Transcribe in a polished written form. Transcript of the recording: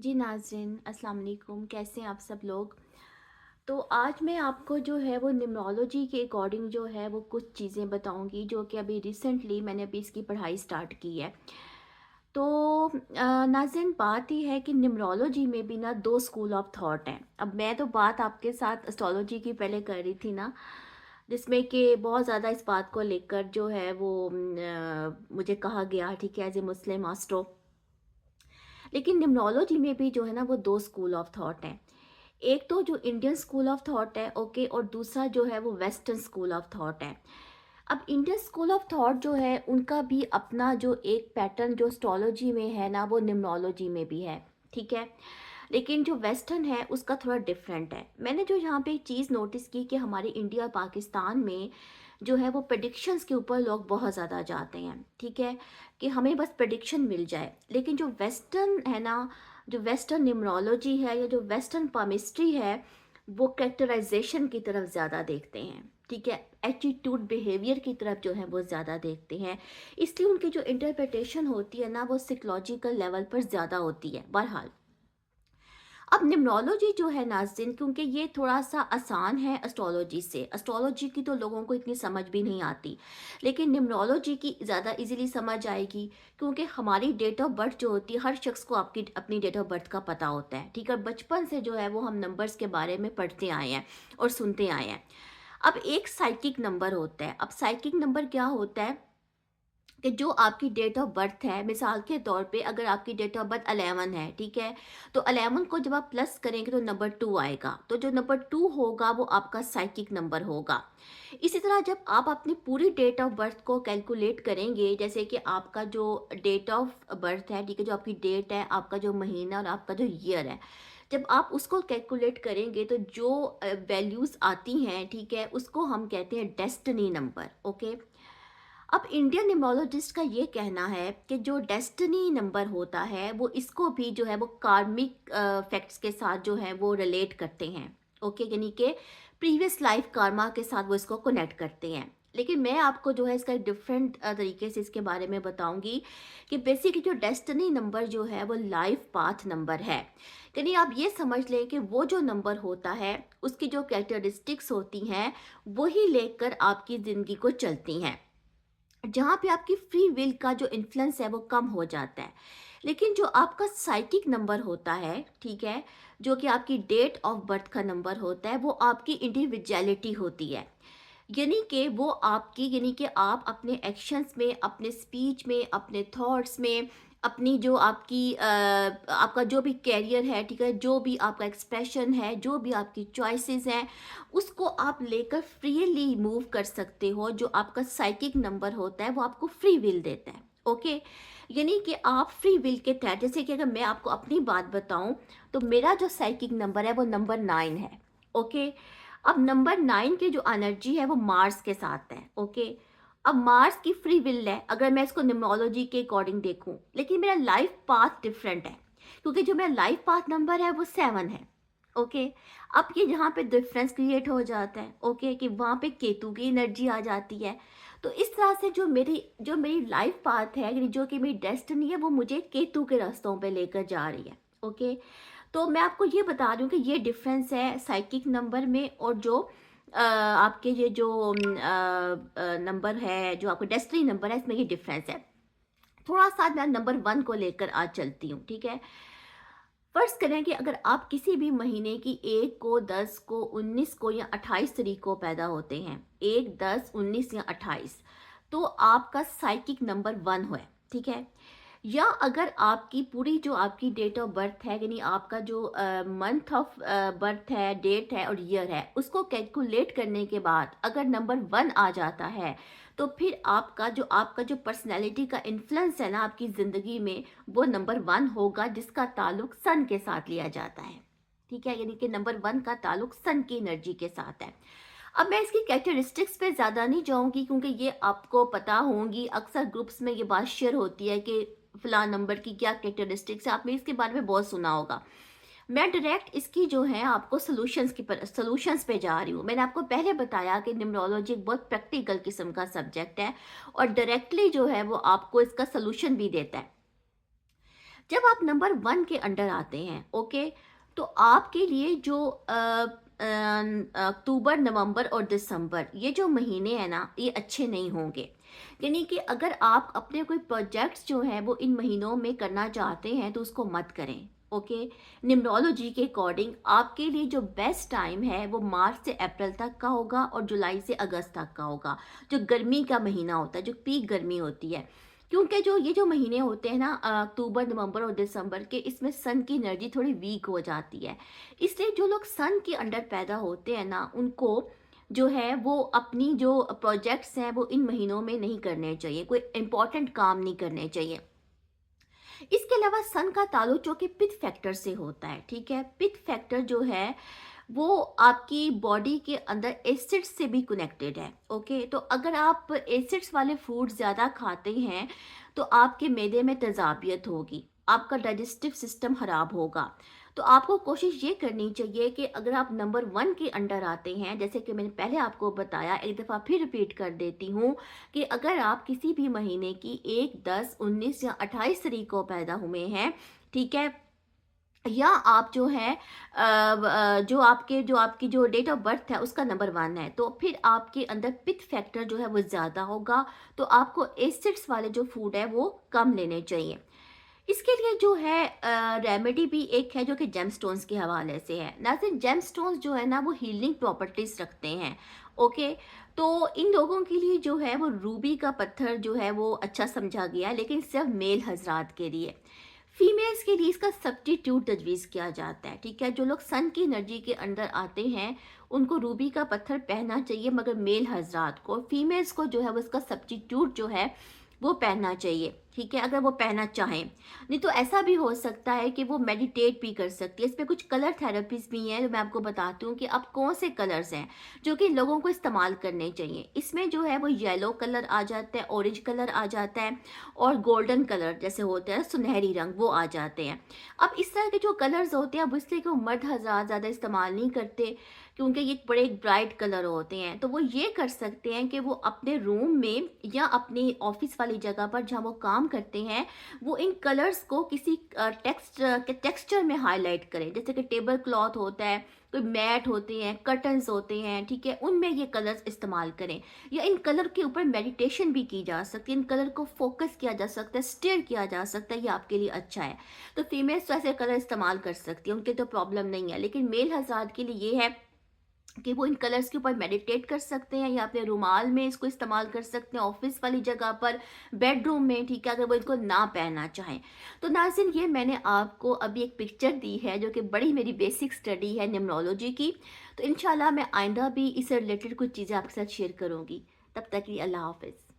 जी नाज़रीन अस्सलाम वालेकुम, कैसे हैं आप सब लोग। तो आज मैं आपको जो है वो न्यूमरोलॉजी के अकॉर्डिंग जो है वो कुछ चीज़ें बताऊंगी जो कि अभी रिसेंटली मैंने अभी इसकी पढ़ाई स्टार्ट की है। तो नाज़रीन बात ये है कि न्यूमरोलॉजी में भी ना दो स्कूल ऑफ थॉट हैं। अब मैं तो बात आपके साथ एस्ट्रोलॉजी की पहले कर रही थी ना, जिसमें कि बहुत ज़्यादा इस बात को लेकर जो है वो मुझे कहा गया, ठीक है, एज ए मुस्लिम एस्ट्रो। लेकिन निम्नोलॉजी में भी जो है ना वो दो स्कूल ऑफ थॉट हैं। एक तो जो इंडियन स्कूल ऑफ थॉट है, ओके, और दूसरा जो है वो वेस्टर्न स्कूल ऑफ थॉट है। अब इंडियन स्कूल ऑफ थॉट जो है उनका भी अपना जो एक पैटर्न जो एस्ट्रोलॉजी में है ना वो निम्नोलॉजी में भी है, ठीक है। लेकिन जो वेस्टर्न है उसका थोड़ा डिफरेंट है। मैंने जो यहाँ पे एक चीज़ नोटिस की कि हमारे इंडिया और पाकिस्तान में जो है वो प्रेडिक्शंस के ऊपर लोग बहुत ज़्यादा जाते हैं, ठीक है, कि हमें बस प्रेडिक्शन मिल जाए। लेकिन जो वेस्टर्न है ना, जो वेस्टर्न न्यूमरोलॉजी है या जो वेस्टर्न पामिस्ट्री है, वो कैरेक्टराइजेशन की तरफ ज़्यादा देखते हैं, ठीक है, एटीट्यूड बिहेवियर की तरफ जो है वो ज़्यादा देखते हैं। इसलिए उनकी जो इंटरप्रिटेशन होती है ना वो साइकोलॉजिकल लेवल पर ज़्यादा होती है। बहरहाल, अब निम्नोलॉजी जो है नाज़रीन, क्योंकि ये थोड़ा सा आसान है एस्ट्रोलॉजी से। एस्ट्रोलॉजी की तो लोगों को इतनी समझ भी नहीं आती, लेकिन निम्नोलॉजी की ज़्यादा इजीली समझ आएगी, क्योंकि हमारी डेट ऑफ बर्थ जो होती है, हर शख्स को आपकी अपनी डेट ऑफ बर्थ का पता होता है, ठीक है। बचपन से जो है वो हम नंबर्स के बारे में पढ़ते आए हैं और सुनते आए हैं। अब एक साइकिक नंबर होता है। अब साइकिक नंबर क्या होता है कि जो आपकी डेट ऑफ बर्थ है, मिसाल के तौर पे अगर आपकी डेट ऑफ बर्थ 11 है, ठीक है, तो 11 को जब आप प्लस करेंगे तो नंबर 2 आएगा। तो जो नंबर 2 होगा वो आपका साइकिक नंबर होगा। इसी तरह जब आप अपनी पूरी डेट ऑफ बर्थ को कैलकुलेट करेंगे, जैसे कि आपका जो डेट ऑफ बर्थ है, ठीक है, जो आपकी डेट है, आपका जो महीना और आपका जो ईयर है, जब आप उसको कैलकुलेट करेंगे तो जो वैल्यूज़ आती हैं, ठीक है, उसको हम कहते हैं डेस्टिनी नंबर, ओके। अब इंडियन न्यूमरोलॉजिस्ट का ये कहना है कि जो डेस्टिनी नंबर होता है वो इसको भी जो है वो कार्मिक फैक्ट्स के साथ जो है वो रिलेट करते हैं, ओके, यानी कि प्रीवियस लाइफ कार्मा के साथ वो इसको कनेक्ट करते हैं। लेकिन मैं आपको जो है इसका एक डिफरेंट तरीके से इसके बारे में बताऊंगी कि बेसिकली जो डेस्टिनी नंबर जो है वो लाइफ पाथ नंबर है। यानी आप ये समझ लें कि वो जो नंबर होता है उसकी जो कैरेक्टरिस्टिक्स होती हैं वही लेकर आपकी ज़िंदगी को चलती हैं, जहाँ पे आपकी फ्री विल का जो इन्फ्लुएंस है वो कम हो जाता है। लेकिन जो आपका साइकिक नंबर होता है, ठीक है, जो कि आपकी डेट ऑफ बर्थ का नंबर होता है, वो आपकी इंडिविजुअलिटी होती है। यानी कि वो आपकी, यानी कि आप अपने एक्शंस में, अपने स्पीच में, अपने थॉट्स में, अपनी जो आपकी आपका जो भी कैरियर है, ठीक है, जो भी आपका एक्सप्रेशन है, जो भी आपकी चॉइसेस हैं, उसको आप लेकर फ्रीली मूव कर सकते हो। जो आपका साइकिक नंबर होता है वो आपको फ्री विल देता है, ओके। यानी कि आप फ्री विल के तहत, जैसे कि अगर मैं आपको अपनी बात बताऊं, तो मेरा जो साइकिक नंबर है वो नंबर 9 है, ओके। अब नंबर 9 की जो एनर्जी है वो मार्स के साथ है, ओके। अब मार्स की फ्री विल है अगर मैं इसको न्यूमरोलॉजी के अकॉर्डिंग देखूं, लेकिन मेरा लाइफ पाथ डिफरेंट है, क्योंकि जो मेरा लाइफ पाथ नंबर है वो 7 है, ओके। अब ये यहाँ पे डिफरेंस क्रिएट हो जाता है, ओके, कि वहाँ पे केतु की एनर्जी आ जाती है। तो इस तरह से जो मेरी लाइफ पाथ है, यानी जो कि मेरी डेस्टिनी है, वो मुझे केतु के रास्तों पे लेकर जा रही है, ओके। तो मैं आपको ये बता रही हूँ कि ये डिफरेंस है साइकिक नंबर में, और जो आपके ये जो नंबर है, जो आपका डेस्टिनी नंबर है, इसमें ये डिफरेंस है। थोड़ा सा मैं नंबर 1 को लेकर आज चलती हूँ, ठीक है। फर्ज करें कि अगर आप किसी भी महीने की 1 को, 10 को, 19 को या 28 तारीख को पैदा होते हैं, 1, 10, 19 या 28, तो आपका साइकिक नंबर 1 है, ठीक है। या अगर आपकी पूरी जो आपकी डेट ऑफ बर्थ है, यानी आपका जो मंथ ऑफ बर्थ है, डेट है और ईयर है, उसको कैलकुलेट करने के बाद अगर नंबर 1 आ जाता है, तो फिर आपका जो पर्सनैलिटी का इन्फ्लुएंस है ना आपकी ज़िंदगी में, वो नंबर 1 होगा, जिसका ताल्लुक सन के साथ लिया जाता है, ठीक है। यानी कि नंबर 1 का ताल्लुक सन की एनर्जी के साथ है। अब मैं इसकी कैरेक्टरिस्टिक्स पे ज़्यादा नहीं जाऊंगी, क्योंकि ये आपको पता होंगी, अक्सर ग्रुप्स में ये बात शेयर होती है कि फ़लाँ नंबर की क्या कैरेक्टरिस्टिक्स है, आपने इसके बारे में बहुत सुना होगा। मैं डायरेक्ट इसकी जो है आपको सॉल्यूशंस पे जा रही हूँ। मैंने आपको पहले बताया कि न्यूमरोलॉजी एक बहुत प्रैक्टिकल किस्म का सब्जेक्ट है, और डायरेक्टली जो है वो आपको इसका सॉल्यूशन भी देता है। जब आप नंबर 1 के अंडर आते हैं, ओके, तो आपके लिए जो अक्टूबर, नवंबर और दिसंबर ये जो महीने हैं ना, ये अच्छे नहीं होंगे। यानी कि अगर आप अपने कोई प्रोजेक्ट्स जो हैं वो इन महीनों में करना चाहते हैं तो उसको मत करें, ओके। न्यूमरोलॉजी के अकॉर्डिंग आपके लिए जो बेस्ट टाइम है वो मार्च से अप्रैल तक का होगा और जुलाई से अगस्त तक का होगा, जो गर्मी का महीना होता है, जो पीक गर्मी होती है। क्योंकि जो ये जो महीने होते हैं ना, अक्टूबर, नवंबर और दिसंबर के, इसमें सन की एनर्जी थोड़ी वीक हो जाती है। इसलिए जो लोग सन के अंडर पैदा होते हैं ना, उनको जो है वो अपनी जो प्रोजेक्ट्स हैं वो इन महीनों में नहीं करने चाहिए, कोई इंपॉर्टेंट काम नहीं करने चाहिए। इसके अलावा सन का ताल्लुक जो कि पिथ फैक्टर से होता है, ठीक है। पिथ फैक्टर जो है वो आपकी बॉडी के अंदर एसिड्स से भी कनेक्टेड है, ओके। तो अगर आप एसिड्स वाले फूड ज़्यादा खाते हैं तो आपके मैदे में तेज़ाबियत होगी, आपका डाइजेस्टिव सिस्टम ख़राब होगा। तो आपको कोशिश ये करनी चाहिए कि अगर आप नंबर 1 के अंडर आते हैं, जैसे कि मैंने पहले आपको बताया, एक दफ़ा फिर रिपीट कर देती हूँ कि अगर आप किसी भी महीने की 1, 10, 19 या 28 तारीख को पैदा हुए हैं, ठीक है, या आप जो है जो आपकी जो डेट ऑफ बर्थ है उसका नंबर 1 है, तो फिर आपके अंदर पिथ फैक्टर जो है वो ज़्यादा होगा। तो आपको एसिड्स वाले जो फूड है वो कम लेने चाहिए। इसके लिए जो है रेमेडी भी एक है जो कि जेमस्टोन्स के हवाले से है। ना सिर्फ जेमस्टोन्स जो है ना वो हीलिंग प्रॉपर्टीज रखते हैं, ओके। तो इन लोगों के लिए जो है वो रूबी का पत्थर जो है वो अच्छा समझा गया है, लेकिन सिर्फ मेल हजरात के लिए। फीमेल्स के लिए इसका सब्स्टिट्यूट तजवीज़ किया जाता है, ठीक है। जो लोग सन की एनर्जी के अंदर आते हैं उनको रूबी का पत्थर पहनना चाहिए, मगर मेल हजरात को, फीमेल्स को जो है वो इसका सब्स्टिट्यूट जो है वो पहनना चाहिए, ठीक है, अगर वो पहनना चाहें। नहीं तो ऐसा भी हो सकता है कि वो मेडिटेट भी कर सकती है। इसमें कुछ कलर थेरेपीज भी हैं, जो मैं आपको बताती हूँ कि अब कौन से कलर्स हैं जो कि लोगों को इस्तेमाल करने चाहिए। इसमें जो है वो येलो कलर आ जाता है, ऑरेंज कलर आ जाता है और गोल्डन कलर जैसे होते हैं, सुनहरी रंग, वो आ जाते हैं। अब इस तरह के जो कलर्स होते हैं, अब इसलिए कि वो मर्द हज़ार ज़्यादा इस्तेमाल नहीं करते, क्योंकि ये बड़े ब्राइट कलर होते हैं। तो वो ये कर सकते हैं कि वो अपने रूम में या अपनी ऑफिस वाली जगह पर जहाँ वो काम करते हैं, वो इन कलर्स को किसी टेक्सचर में हाईलाइट करें। जैसे कि टेबल क्लॉथ होता है, कोई मैट होते हैं, कर्टन्स होते हैं, ठीक है, उनमें ये कलर्स इस्तेमाल करें। या इन कलर के ऊपर मेडिटेशन भी की जा सकती है, इन कलर को फोकस किया जा सकता है, स्टेयर किया जा सकता है, ये आपके लिए अच्छा है। तो फीमेल्स तो ऐसे कलर इस्तेमाल कर सकती है, उनके तो प्रॉब्लम नहीं है। लेकिन मेल हज़ार के लिए ये है कि वो इन कलर्स के ऊपर मेडिटेट कर सकते हैं, या अपने रुमाल में इसको इस्तेमाल कर सकते हैं, ऑफिस वाली जगह पर, बेडरूम में, ठीक है, अगर वो इनको ना पहनना चाहें। तो नाज़रीन, ये मैंने आपको अभी एक पिक्चर दी है जो कि बड़ी मेरी बेसिक स्टडी है न्यूमरोलॉजी की। तो इंशाल्लाह मैं आइंदा भी इससे रिलेटेड कुछ चीज़ें आपके साथ शेयर करूँगी। तब तक के लिए अल्लाह हाफ़िज़।